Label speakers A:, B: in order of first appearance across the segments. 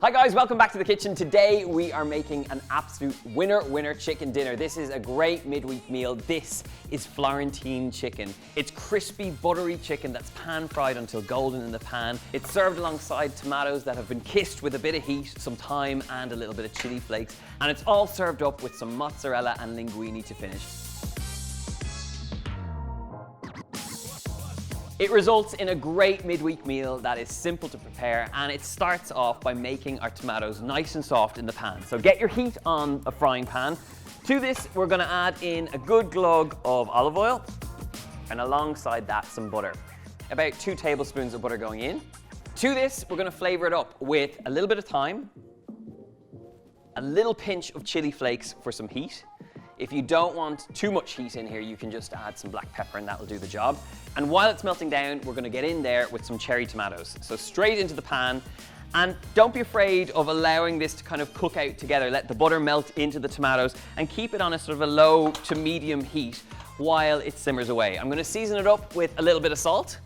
A: Hi guys, welcome back to the kitchen. Today we are making an absolute winner chicken dinner. This is a great midweek meal. This is Florentine chicken. It's crispy, buttery chicken that's pan fried until golden in the pan. It's served alongside tomatoes that have been kissed with a bit of heat, some thyme and a little bit of chili flakes. And it's all served up with some mozzarella and linguine to finish. It results in a great midweek meal that is simple to prepare, and it starts off by making our tomatoes nice and soft in the pan. So get your heat on a frying pan. To this, we're going to add in a good glug of olive oil, and alongside that, some butter. About 2 tablespoons of butter going in. To this, we're going to flavor it up with a little bit of thyme, a little pinch of chili flakes for some heat. If you don't want too much heat in here, you can just add some black pepper and that'll do the job. And while it's melting down, we're gonna get in there with some cherry tomatoes. So straight into the pan, and don't be afraid of allowing this to kind of cook out together. Let the butter melt into the tomatoes and keep it on a sort of a low to medium heat while it simmers away. I'm gonna season it up with a little bit of salt.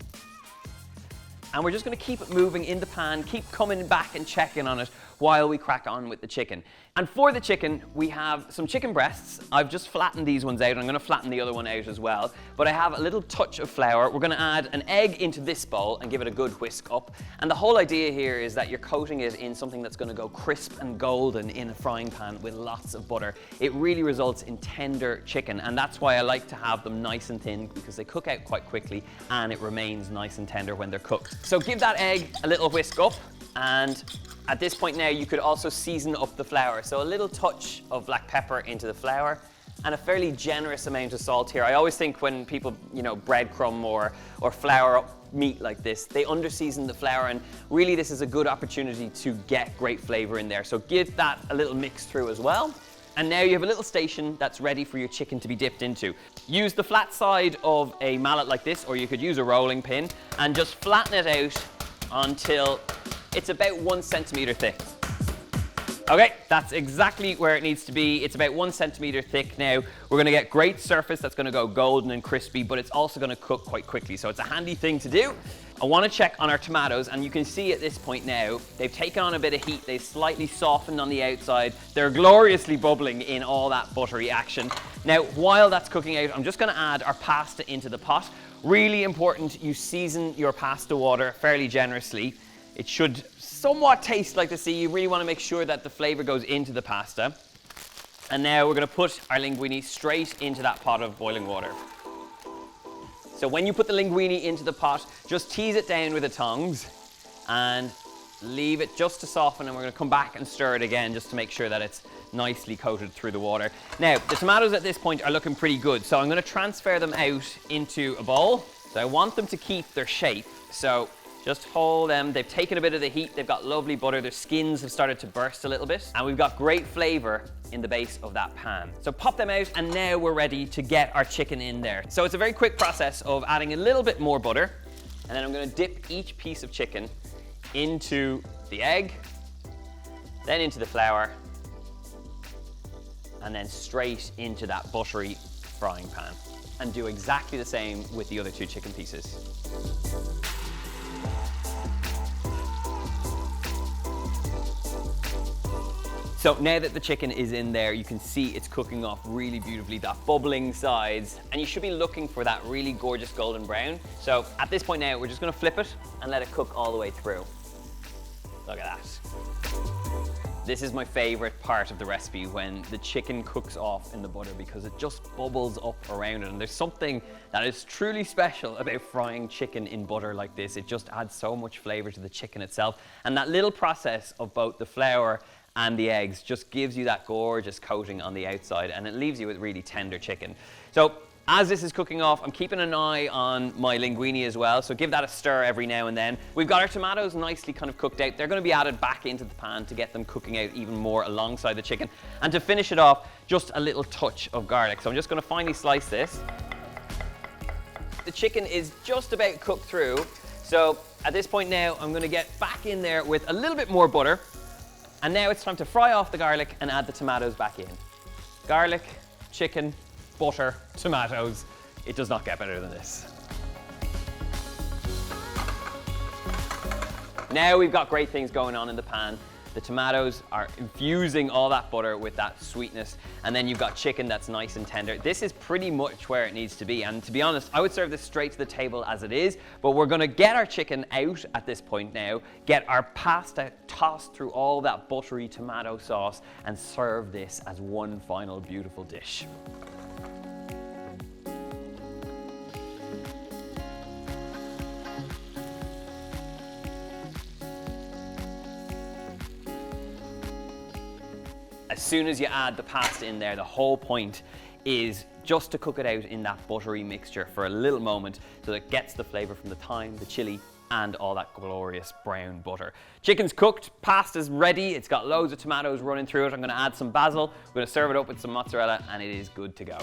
A: And we're just gonna keep it moving in the pan, keep coming back and checking on it while we crack on with the chicken. And for the chicken, we have some chicken breasts. I've just flattened these ones out. I'm gonna flatten the other one out as well. But I have a little touch of flour. We're gonna add an egg into this bowl and give it a good whisk up. And the whole idea here is that you're coating it in something that's gonna go crisp and golden in a frying pan with lots of butter. It really results in tender chicken. And that's why I like to have them nice and thin, because they cook out quite quickly and it remains nice and tender when they're cooked. So give that egg a little whisk up, and at this point now you could also season up the flour. So a little touch of black pepper into the flour and a fairly generous amount of salt here. I always think when people, breadcrumb or flour up meat like this, they under-season the flour, and really this is a good opportunity to get great flavor in there. So give that a little mix through as well. And now you have a little station that's ready for your chicken to be dipped into. Use the flat side of a mallet like this, or you could use a rolling pin, and just flatten it out until it's about 1 centimeter thick. Okay, that's exactly where it needs to be. It's about 1 centimeter thick now. We're gonna get great surface that's gonna go golden and crispy, but it's also gonna cook quite quickly. So it's a handy thing to do. I wanna check on our tomatoes, and you can see at this point now, they've taken on a bit of heat. They've slightly softened on the outside. They're gloriously bubbling in all that buttery action. Now, while that's cooking out, I'm just gonna add our pasta into the pot. Really important, you season your pasta water fairly generously. It should somewhat taste like the sea. You really want to make sure that the flavor goes into the pasta. And now we're going to put our linguine straight into that pot of boiling water. So when you put the linguine into the pot, just tease it down with the tongs and leave it just to soften, and we're going to come back and stir it again just to make sure that it's nicely coated through the water. Now, the tomatoes at this point are looking pretty good, so I'm going to transfer them out into a bowl. So I want them to keep their shape, so just hold them. They've taken a bit of the heat. They've got lovely butter. Their skins have started to burst a little bit. And we've got great flavor in the base of that pan. So pop them out, and now we're ready to get our chicken in there. So it's a very quick process of adding a little bit more butter. And then I'm going to dip each piece of chicken into the egg, then into the flour, and then straight into that buttery frying pan. And do exactly the same with the other 2 chicken pieces. So now that the chicken is in there, you can see it's cooking off really beautifully, that bubbling sides, and you should be looking for that really gorgeous golden brown. So at this point now, we're just gonna flip it and let it cook all the way through. Look at that. This is my favorite part of the recipe, when the chicken cooks off in the butter, because it just bubbles up around it. And there's something that is truly special about frying chicken in butter like this. It just adds so much flavor to the chicken itself. And that little process of both the flour and the eggs just gives you that gorgeous coating on the outside, and it leaves you with really tender chicken. So as this is cooking off, I'm keeping an eye on my linguine as well, so give that a stir every now and then. We've got our tomatoes nicely kind of cooked out. They're going to be added back into the pan to get them cooking out even more alongside the chicken. And to finish it off, just a little touch of garlic. So I'm just going to finely slice this. The chicken is just about cooked through, so at this point now, I'm going to get back in there with a little bit more butter. And now it's time to fry off the garlic and add the tomatoes back in. Garlic, chicken, butter, tomatoes. It does not get better than this. Now we've got great things going on in the pan. The tomatoes are infusing all that butter with that sweetness, and then you've got chicken that's nice and tender. This is pretty much where it needs to be, and to be honest, I would serve this straight to the table as it is, but we're gonna get our chicken out at this point now, get our pasta tossed through all that buttery tomato sauce, and serve this as one final beautiful dish. As soon as you add the pasta in there, the whole point is just to cook it out in that buttery mixture for a little moment so that it gets the flavour from the thyme, the chilli, and all that glorious brown butter. Chicken's cooked, pasta's ready, it's got loads of tomatoes running through it. I'm going to add some basil, I'm going to serve it up with some mozzarella, and it is good to go.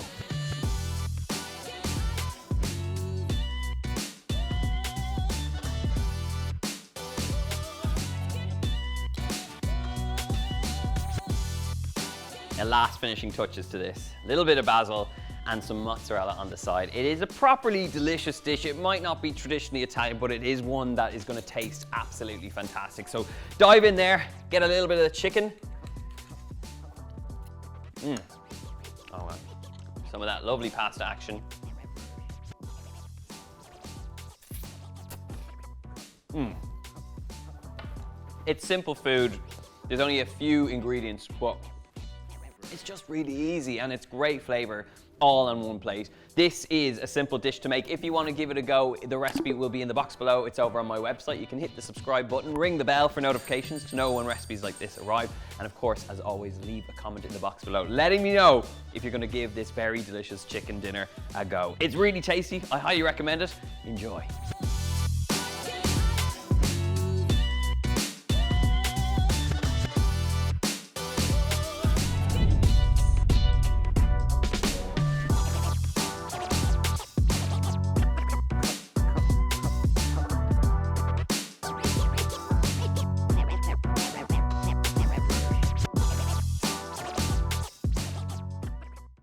A: And last finishing touches to this, a little bit of basil and some mozzarella on the side. It is a properly delicious dish. It might not be traditionally Italian, but it is one that is going to taste absolutely fantastic. So dive in there, get a little bit of the chicken. Oh man, some of that lovely pasta action. It's simple food. There's only a few ingredients, but it's just really easy and it's great flavor all on one plate. This is a simple dish to make. If you want to give it a go, the recipe will be in the box below. It's over on my website. You can hit the subscribe button, ring the bell for notifications to know when recipes like this arrive. And of course, as always, leave a comment in the box below letting me know if you're going to give this very delicious chicken dinner a go. It's really tasty. I highly recommend it. Enjoy.